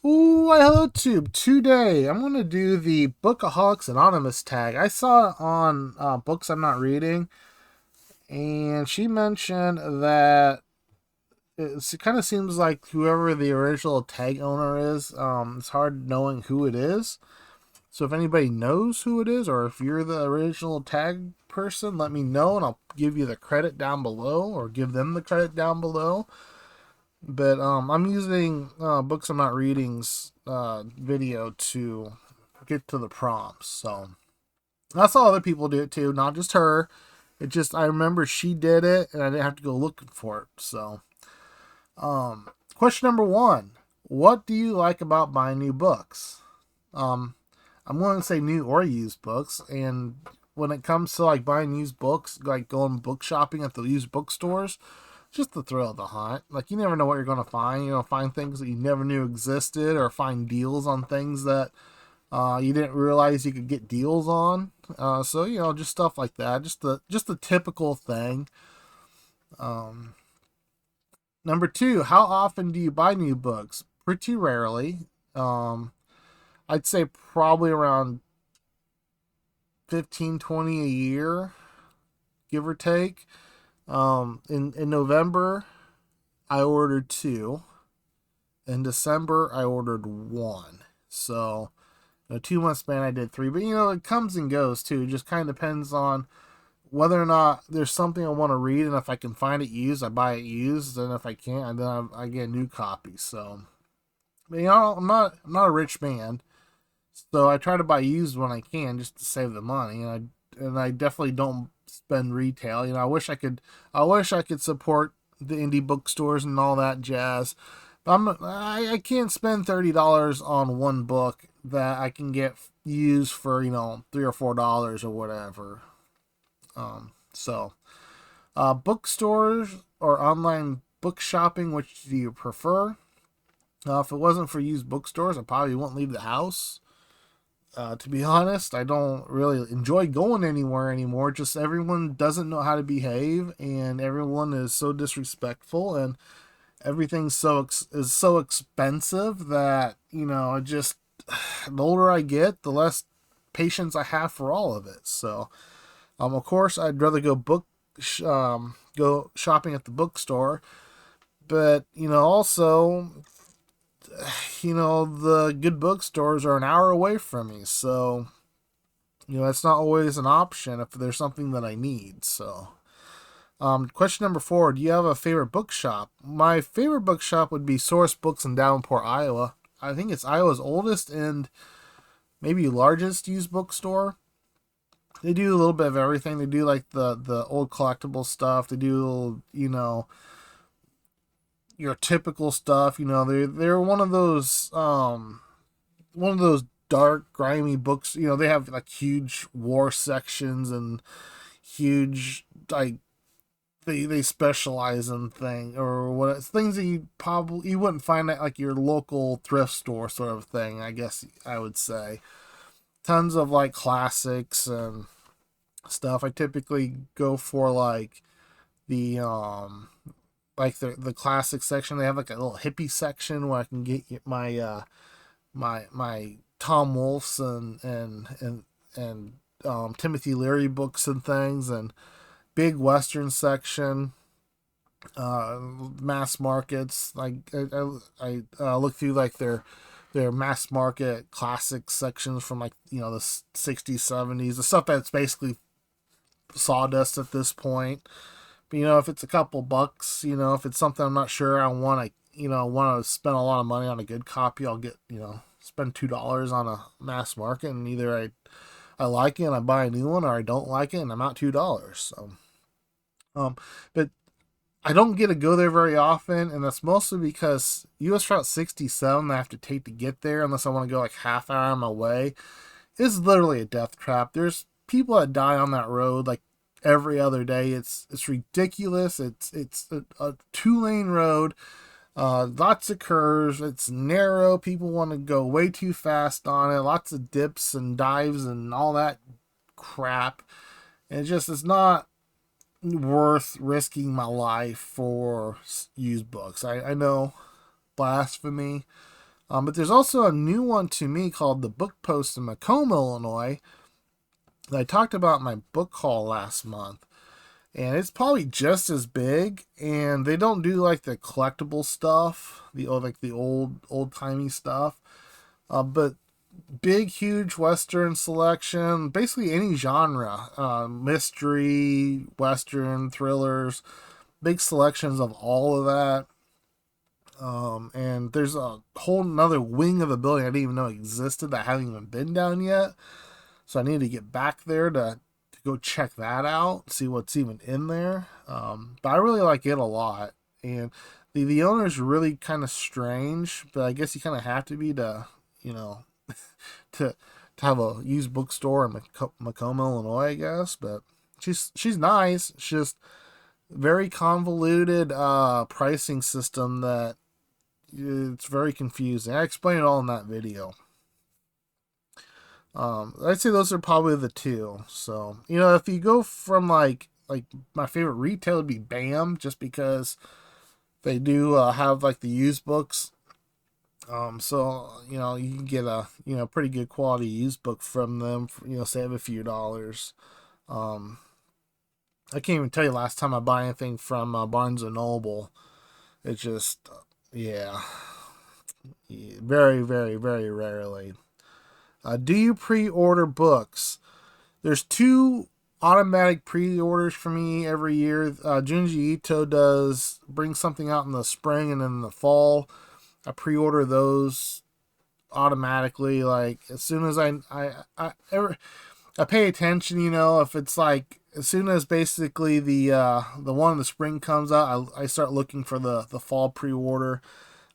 Ooh, hello Tube. Today I'm going to do the Bookaholics Anonymous tag. I saw it on books I'm not reading, and she mentioned that it kind of seems like whoever the original tag owner is, it's hard knowing who it is. So if anybody knows who it is, or if you're the original tag person, let me know, and I'll give you the credit down below, or give them the credit down below. But I'm using books I'm not reading's video to get to the prompts. So I saw other people do it too, not just her. It just I remember she did it, and I didn't have to go looking for it. So, question number one: what do you like about buying new books? Um, I'm going to say new or used books, and when it comes to like buying used books, like going book shopping at the used bookstores, just the thrill of the hunt. Like you never know what you're gonna find. You know, find things that you never knew existed, or find deals on things that you didn't realize you could get deals on. So just stuff like that. Just the typical thing. Um, Number two, how often do you buy new books? Pretty rarely. Um, I'd say probably around 15, 20 a year, give or take. In November, I ordered two. In December, I ordered one. So, 2 month span, I did three. But, it comes and goes too. It just kind of depends on whether or not there's something I want to read. And if I can find it used, I buy it used. And if I can't, then I get a new copy. So, but, I'm not a rich man. So I try to buy used when I can just to save the money. And I definitely don't spend retail. I wish I could support the indie bookstores and all that jazz. I can't spend $30 on one book that I can get used for $3 or $4 or whatever. Bookstores or online book shopping, which do you prefer? If it wasn't for used bookstores, I probably wouldn't leave the house. To be honest, I don't really enjoy going anywhere anymore. Just everyone doesn't know how to behave, and everyone is so disrespectful, and everything's is so expensive that it just the older I get, the less patience I have for all of it. So, of course, I'd rather go shopping at the bookstore, but also the good bookstores are an hour away from me, so that's not always an option if there's something that I need. So, question number four: do you have a favorite bookshop? My favorite bookshop would be Source Books in Davenport, Iowa. I think it's Iowa's oldest and maybe largest used bookstore. They do a little bit of everything. They do like the old collectible stuff. They do your typical stuff. They're one of those dark, grimy books. They have like huge war sections and huge like they specialize in things or what things that you wouldn't find at like your local thrift store sort of thing. I guess I would say tons of like classics and stuff. I typically go for the the classic section. They have like a little hippie section where I can get my Tom Wolfe's and Timothy Leary books and things, and big Western section, mass markets. Like I look through like their mass market classic sections from like the 60s, 70s, the stuff that's basically sawdust at this point. But if it's a couple bucks, if it's something I'm not sure I want to spend a lot of money on a good copy, I'll get spend $2 on a mass market, and either I like it and I buy a new one, or I don't like it and I'm out $2. So, um, but I don't get to go there very often, and that's mostly because US Route 67 I have to take to get there, unless I want to go like half hour on my way, is literally a death trap. There's people that die on that road like every other day. It's ridiculous. It's a 2 lane road. Lots of curves. It's narrow. People want to go way too fast on it. Lots of dips and dives and all that crap. And it's not worth risking my life for used books. I know, blasphemy. But there's also a new one to me called the Book Post in Macomb, Illinois, that I talked about in my book haul last month. And it's probably just as big, and they don't do like the collectible stuff, the old timey stuff, but big, huge Western selection, basically any genre, mystery, Western, thrillers, big selections of all of that. And there's a whole another wing of the building I didn't even know existed that I haven't even been down yet. So I need to get back there to go check that out, see what's even in there. But I really like it a lot. And the owner's really kind of strange, but I guess you kind of have to be to, you know, to have a used bookstore in Macomb, Illinois, I guess. But she's nice. It's just very convoluted pricing system that it's very confusing. I explained it all in that video. I'd say those are probably the two. So if you go from like my favorite retail would be BAM, just because they do have like the used books. So you can get a pretty good quality used book from them. For, save a few dollars. I can't even tell you last time I bought anything from Barnes and Noble. It's just yeah, very very very rarely. Do you pre-order books? There's two automatic pre-orders for me every year. Junji Ito does bring something out in the spring and in the fall. I pre-order those automatically. Like as soon as I pay attention. If it's like as soon as basically the one in the spring comes out, I start looking for the fall pre-order.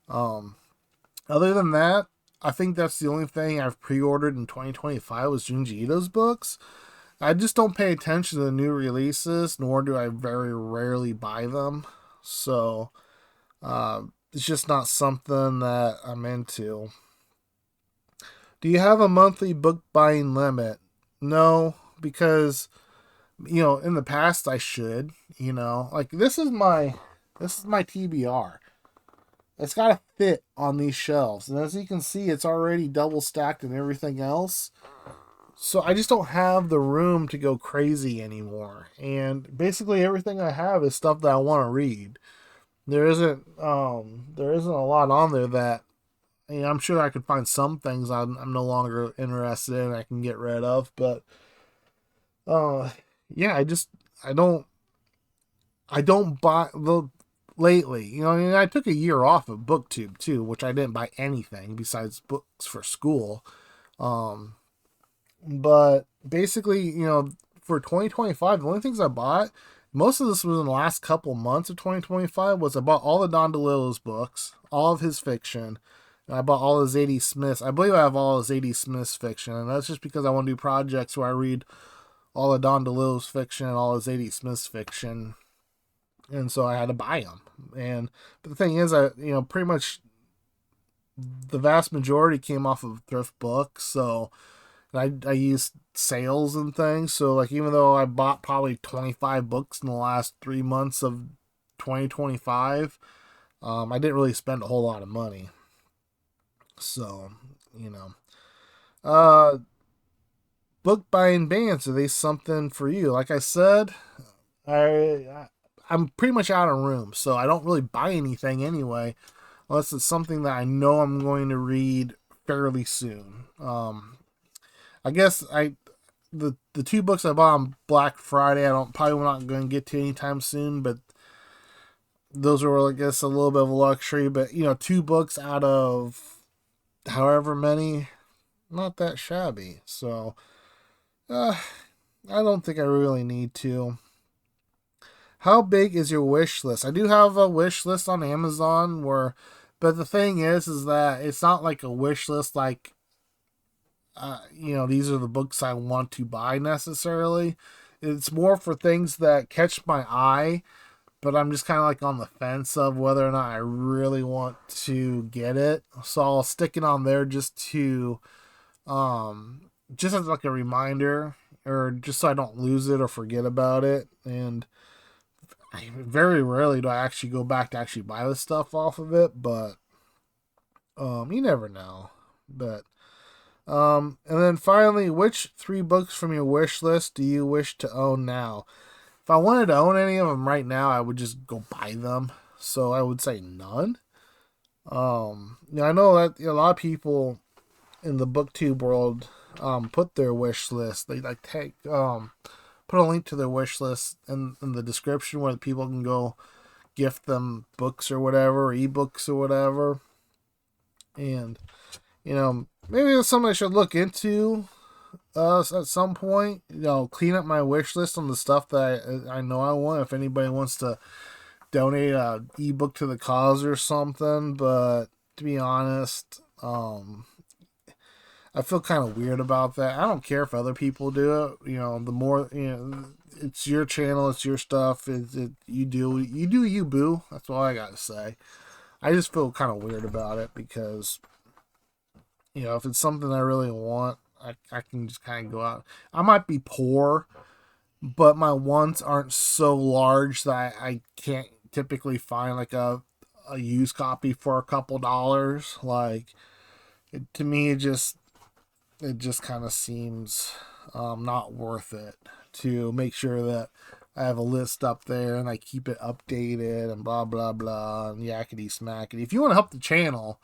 Other than that, I think that's the only thing I've pre-ordered in 2025 was Junji Ito's books. I just don't pay attention to the new releases, nor do I very rarely buy them. So it's just not something that I'm into. Do you have a monthly book buying limit? No, because in the past I should. Like this is my TBR. It's got to fit on these shelves. And as you can see, it's already double stacked and everything else. So I just don't have the room to go crazy anymore. And basically everything I have is stuff that I want to read. There isn't a lot on there that I'm sure I could find some things I'm no longer interested in I can get rid of, but yeah, I don't buy the lately. And I took a year off of BookTube too, which I didn't buy anything besides books for school. Um, but basically, for 2025, the only things I bought, most of this was in the last couple months of 2025, was I bought all the Don DeLillo's books, all of his fiction. And I bought all of Zadie Smith's. I believe I have all of Zadie Smith's fiction, and that's just because I want to do projects where I read all of Don DeLillo's fiction and all of Zadie Smith's fiction, and so I had to buy them. But the thing is, pretty much the vast majority came off of thrift books, so I used sales and things. So like even though I bought probably 25 books in the last 3 months of 2025, I didn't really spend a whole lot of money. So you know, uh, book buying bans, are they something for you? Like I said, I'm pretty much out of room, so I don't really buy anything anyway, unless it's something that I know I'm going to read fairly soon. I guess the two books I bought on Black Friday, I don't probably not going to get to anytime soon, but those were I guess a little bit of a luxury. But two books out of however many, not that shabby. So I don't think I really need to. How big is your wish list? I do have a wish list on Amazon but the thing is that it's not like a wish list like, these are the books I want to buy necessarily. It's more for things that catch my eye, but I'm just kind of like on the fence of whether or not I really want to get it. So I'll stick it on there just as like a reminder, or just so I don't lose it or forget about it. And very rarely do I actually go back to actually buy the stuff off of it, but You never know. But and then finally, which 3 books from your wish list do you wish to own now? If I wanted to own any of them right now, I would just go buy them. So I would say none. I know that a lot of people in the BookTube world put their wish list. They like take put a link to their wish list in the description where people can go gift them books or whatever, or ebooks or whatever. And maybe it's something I should look into at some point. Clean up my wish list on the stuff that I know I want. If anybody wants to donate a ebook to the cause or something, but to be honest, I feel kind of weird about that. I don't care if other people do it. The more it's your channel, it's your stuff. You do you, boo. That's all I gotta say. I just feel kind of weird about it because if it's something I really want, I can just kind of go out. I might be poor, but my wants aren't so large that I can't typically find like a used copy for a couple dollars. Like to me, it just kind of seems not worth it to make sure that I have a list up there and I keep it updated and blah blah blah and yakety smackety. If you want to help the channel,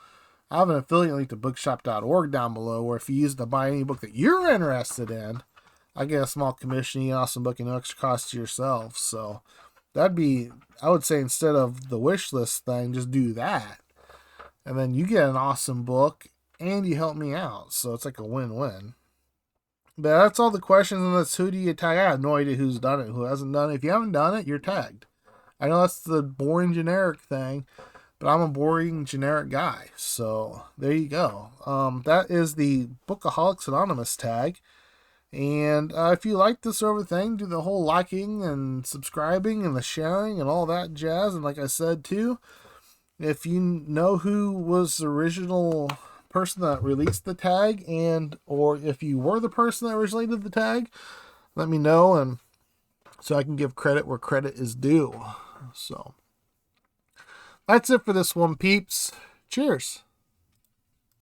I have an affiliate link to bookshop.org down below, where if you use to buy any book that you're interested in, I get a small commission. You get an awesome book and no extra cost to yourself. So that'd be, I would say, instead of the wish list thing, just do that. And then you get an awesome book and you help me out. So it's like a win-win. But that's all the questions, and that's who do you tag. I have no idea who's done it, who hasn't done it. If you haven't done it, you're tagged. I know that's the boring generic thing, but I'm a boring generic guy. So there you go. That is the Bookaholics Anonymous tag. And if you like this sort of thing, do the whole liking and subscribing and the sharing and all that jazz. And like I said too, if you know who was the original person that released the tag, and or if you were the person that originally did the tag, let me know, and so I can give credit where credit is due. So that's it for this one, peeps. Cheers.